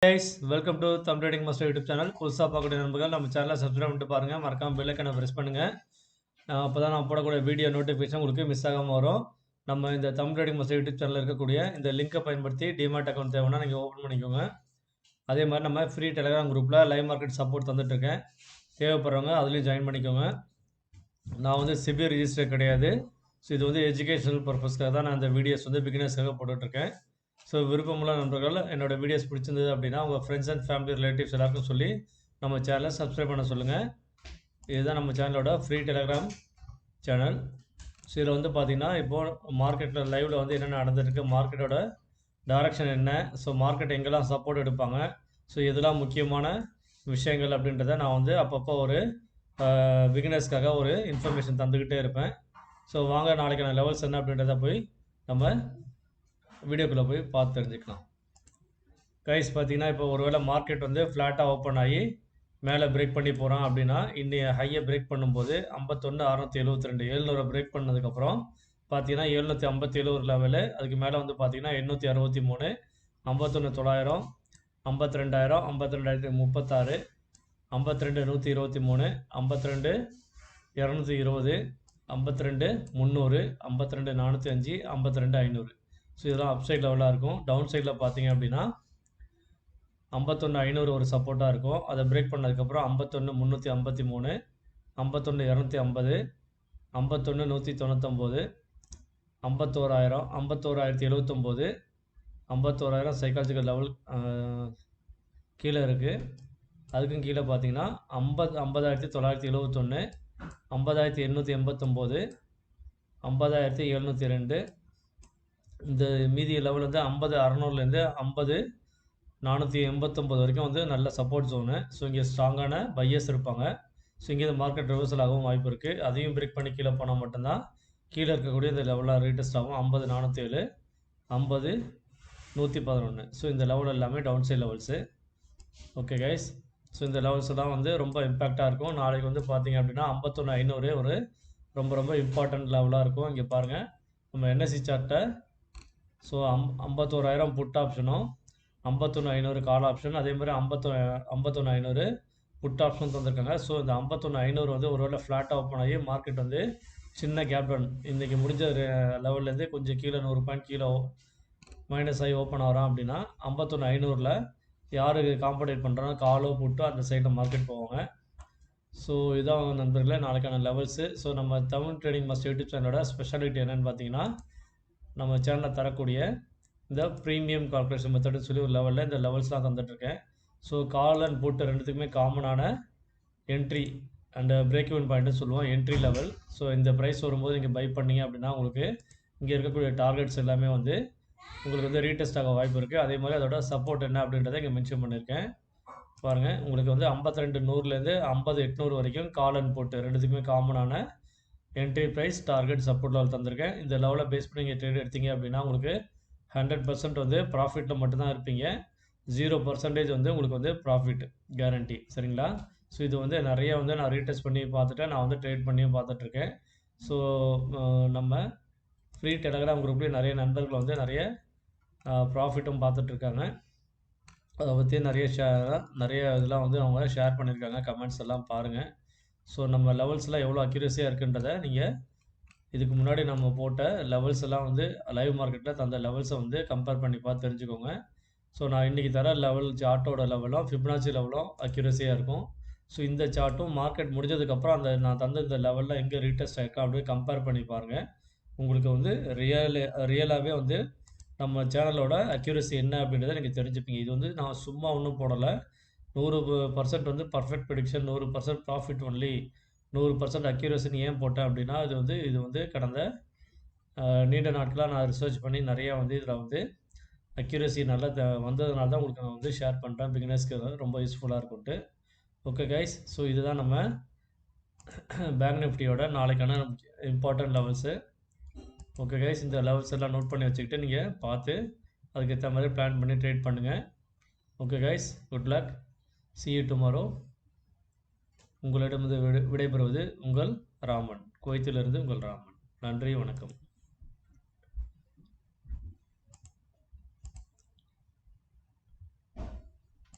guys, welcome to Thumb Trading Master YouTube channel. புதுசாக பார்க்கக்கூடிய நண்பர்கள் நம்ம சேனலை சப்ஸ்கிரைப் பண்ணிட்டு பாருங்கள். மறக்காமல் பெல் ஐக்கனை ப்ரெஸ் பண்ணுங்கள். அப்போ தான் நான் போடக்கூடிய வீடியோ நோட்டிஃபிகேஷன் உங்களுக்கு மிஸ் ஆகாமல் வரும். நம்ம இந்த Thumb Trading Master YouTube சேனலில் இருக்கக்கூடிய இந்த லிங்கை பயன்படுத்தி டிமாட் அக்கௌண்ட் தேவைன்னா நீங்கள் ஓப்பன் பண்ணிக்கோங்க. அதே மாதிரி நம்ம ஃப்ரீ டெலிகிராம் குரூப்பில் லைவ் மார்க்கெட் சப்போர்ட் தந்துட்டுருக்கேன். தேவைப்படுறவங்க அதுலேயும் ஜாயின் பண்ணிக்கோங்க. நான் வந்து சிபி ரிஜிஸ்டர் கிடையாது. ஸோ இது வந்து எஜுகேஷனல் பர்பஸ்க்காக தான் நான் இந்த வீடியோஸ் வந்து பிகினர்ஸ்க்காக போட்டுட்ருக்கேன். ஸோ விருப்பமுள்ள நண்பர்கள் என்னோட வீடியோஸ் பிடிச்சிருந்தது அப்படின்னா உங்கள் ஃப்ரெண்ட்ஸ் அண்ட் ஃபேமிலி ரிலேட்டிவ்ஸ் எல்லாருக்கும் சொல்லி நம்ம சேனலை சப்ஸ்கிரைப் பண்ண சொல்லுங்கள். இதுதான் நம்ம சேனலோட ஃப்ரீ டெலிகிராம் சேனல். ஸோ இதில் வந்து பார்த்திங்கன்னா இப்போது மார்க்கெட்டில் லைவில் வந்து என்னென்ன நடந்துருக்கு, மார்க்கெட்டோட டைரக்ஷன் என்ன, ஸோ மார்க்கெட் எங்கெல்லாம் சப்போர்ட் எடுப்பாங்க, ஸோ இதெல்லாம் முக்கியமான விஷயங்கள் அப்படின்றத நான் வந்து அப்பப்போ ஒரு பிகினர்ஸ்க்காக ஒரு இன்ஃபர்மேஷன் தந்துக்கிட்டே இருப்பேன். ஸோ வாங்க நாளைக்கான லெவல்ஸ் என்ன அப்படின்றத போய் நம்ம வீடியோக்குள்ளே போய் பார்த்து தெரிஞ்சுக்கலாம். கைஸ் பார்த்தீங்கன்னா இப்போ ஒருவேளை மார்க்கெட் வந்து ஃப்ளாட்டாக ஓப்பன் ஆகி மேலே பிரேக் பண்ணி போகிறான் அப்படின்னா இன்றைய ஹையை பிரேக் பண்ணும்போது 51,672 700 பிரேக் பண்ணதுக்கப்புறம் பார்த்தீங்கன்னா 757 ஒரு லெவலு, அதுக்கு மேலே வந்து பார்த்தீங்கன்னா 863, 51,900, 52,000, 52,036, 52,123, 52,220, 52,300, 52,405, 52,500. ஸோ இதெல்லாம் அப் சைட் லெவலாக இருக்கும். டவுன் சைடில் பார்த்தீங்க அப்படின்னா 51,500 ஒரு சப்போர்ட்டாக இருக்கும். அதை பிரேக் பண்ணதுக்கப்புறம் 51,353, 51,250, 51,199, 51,000, 51,079, 51,000 சைக்காலஜிக்கல் லெவல் கீழே இருக்குது. அதுக்கும் கீழே பார்த்தீங்கன்னா 50,971, 50,889, 50,702. இந்த மீதி லெவல் வந்து 50,600லேருந்து 50,489 வரைக்கும் வந்து நல்ல சப்போர்ட் ஜோனு. ஸோ இங்கே ஸ்ட்ராங்கான பையர்ஸ் இருப்பாங்க. ஸோ இங்கே இந்த மார்க்கெட் ரிவர்சல் ஆகவும் வாய்ப்பு இருக்குது. அதையும் பிரேக் பண்ணி கீழே போனால் மட்டும்தான் கீழே இருக்கக்கூடிய இந்த லெவலாக ரீட்டஸ்ட் ஆகும். 50,407, 50,111. ஸோ இந்த லெவல் எல்லாமே down side levels. Okay guys, so இந்த லெவல்ஸ் தான் வந்து ரொம்ப இம்பேக்டாக இருக்கும். நாளைக்கு வந்து பார்த்தீங்க அப்படின்னா 51,500 ஒரு ரொம்ப இம்பார்ட்டண்ட் லெவலாக இருக்கும். இங்கே பாருங்கள் நம்ம என்எஸ்சி சார்ட்டை. ஸோ 51,000 புட் ஆப்ஷனும் 51,500 கால் ஆப்ஷன், அதே மாதிரி 51,500 புட் ஆப்ஷன் தந்திருக்காங்க. ஸோ இந்த 51,500 வந்து ஒருவேளை ஃப்ளாட்டாக ஓப்பன் ஆகி மார்க்கெட் வந்து சின்ன கேப் டவுன் இன்றைக்கி முடிஞ்ச லெவல்லேருந்து கொஞ்சம் கீழே 100 பாயிண்ட் கீழே மைனஸ் ஆகி ஓப்பன் ஆகிறான் அப்படின்னா 51,500ல் யாருக்கு காம்படேட் பண்ணுறாங்க காலோ புட்டோ அந்த சைடில் மார்க்கெட் போவாங்க. ஸோ இதான் நண்பர்களே நாளைக்கான லெவல்ஸு. ஸோ நம்ம தமிழ் ட்ரேடிங் மாஸ்டர் யூடியூப் சேனலோட ஸ்பெஷாலிட்டி என்னென்னு பார்த்தீங்கன்னா நம்ம சேனலில் தரக்கூடிய இந்த ப்ரீமியம் கால்குலேஷன் மெத்தடுன்னு சொல்லி ஒரு லெவலில் இந்த லெவல்ஸ்லாம் தந்துட்டுருக்கேன். ஸோ கால் அண்ட் புட் ரெண்டுத்துக்குமே காமனான என்ட்ரி அண்ட் பிரேக் ஈவன் பாயிண்ட்டுன்னு சொல்லுவோம், என்ட்ரி லெவல். ஸோ இந்த ப்ரைஸ் வரும்போது நீங்கள் பை பண்ணிங்க அப்படின்னா உங்களுக்கு இங்கே இருக்கக்கூடிய டார்கெட்ஸ் எல்லாமே வந்து உங்களுக்கு வந்து ரீடெஸ்ட் ஆக வாய்ப்பு இருக்குது. அதே மாதிரி அதோட சப்போர்ட் என்ன அப்படின்றத இங்கே மென்ஷன் பண்ணியிருக்கேன் பாருங்கள். உங்களுக்கு வந்து 52,100லேருந்து 50,800 வரைக்கும் கால் அண்ட் புட் ரெண்டுத்துக்குமே காமனான entry price target support level தந்திருக்கேன். இந்த லெவலில் பேஸ் பண்ணி நீங்கள் ட்ரேட் எடுத்தீங்க அப்படின்னா உங்களுக்கு 100% வந்து ப்ராஃபிட்டில் மட்டும்தான் இருப்பீங்க. 0% வந்து உங்களுக்கு வந்து ப்ராஃபிட் கேரண்டி, சரிங்களா? ஸோ இது வந்து நிறைய வந்து நான் ரீடெஸ்ட் பண்ணி பார்த்துட்டேன், நான் வந்து ட்ரேட் பண்ணியும் பார்த்துட்ருக்கேன். ஸோ நம்ம ஃப்ரீ டெலிகிராம் குரூப்லேயும் நிறைய நண்பர்கள் வந்து நிறைய ப்ராஃபிட்டும் பார்த்துட்ருக்காங்க. அதை பற்றி நிறைய இதெல்லாம் வந்து அவங்க ஷேர் பண்ணியிருக்காங்க. கமெண்ட்ஸ் எல்லாம் பாருங்கள். ஸோ நம்ம லெவல்ஸ்லாம் எவ்வளோ அக்யூரஸியாக இருக்குன்றதை நீங்கள் இதுக்கு முன்னாடி நம்ம போட்ட லெவல்ஸ் எல்லாம் வந்து லைவ் மார்க்கெட்டில் தந்த லெவல்ஸை வந்து கம்பேர் பண்ணி பார்த்து தெரிஞ்சுக்கோங்க. ஸோ நான் இன்றைக்கி தர லெவல் சார்ட்டோட லெவலும் ஃபிப்னாச்சி லெவலும் அக்யூரஸியாக இருக்கும். ஸோ இந்த சார்ட்டும் மார்க்கெட் முடிஞ்சதுக்கப்புறம் அந்த நான் தந்த இந்த லெவலில் எங்கே ரீடெஸ்ட் ஆகிருக்கா அப்படின்னு கம்பேர் பண்ணி பாருங்கள். உங்களுக்கு வந்து ரியலாகவே வந்து நம்ம சேனலோட அக்யூரஸி என்ன அப்படின்றத நீங்கள் தெரிஞ்சுப்பீங்க. இது வந்து நான் சும்மா ஒன்றும் போடலை. 100% வந்து பர்ஃபெக்ட் ப்ரெடிக்ஷன், 100% ப்ராஃபிட் ஒன்லி, 100% அக்யூரஸின்னு ஏன் போட்டேன் அப்படின்னா இது வந்து கடந்த நீண்ட நாட்களாக நான் ரிசர்ச் பண்ணி நிறையா வந்து இதில் வந்து அக்யூரஸி நல்லா வந்ததுனால தான் உங்களுக்கு நான் வந்து ஷேர் பண்ணுறேன். பிகினர்ஸ்க்கு ரொம்ப யூஸ்ஃபுல்லாக இருக்கும்ட்டு. ஓகே கைஸ், ஸோ இதுதான் நம்ம பேங்க் நிஃப்டியோட நாளைக்கான இம்பார்ட்டன்ட் லெவல்ஸு. ஓகே கைஸ், இந்த லெவல்ஸ் எல்லாம் நோட் பண்ணி வச்சுக்கிட்டு நீங்கள் பார்த்து அதுக்கேற்ற மாதிரி பிளான் பண்ணி ட்ரேட் பண்ணுங்கள். Okay guys, good luck, see you tomorrow. உங்களிடமிருந்து விடைபெறுவது உங்கள் ராமன், குவைத்திலிருந்து உங்கள் ராமன். நன்றி, வணக்கம்.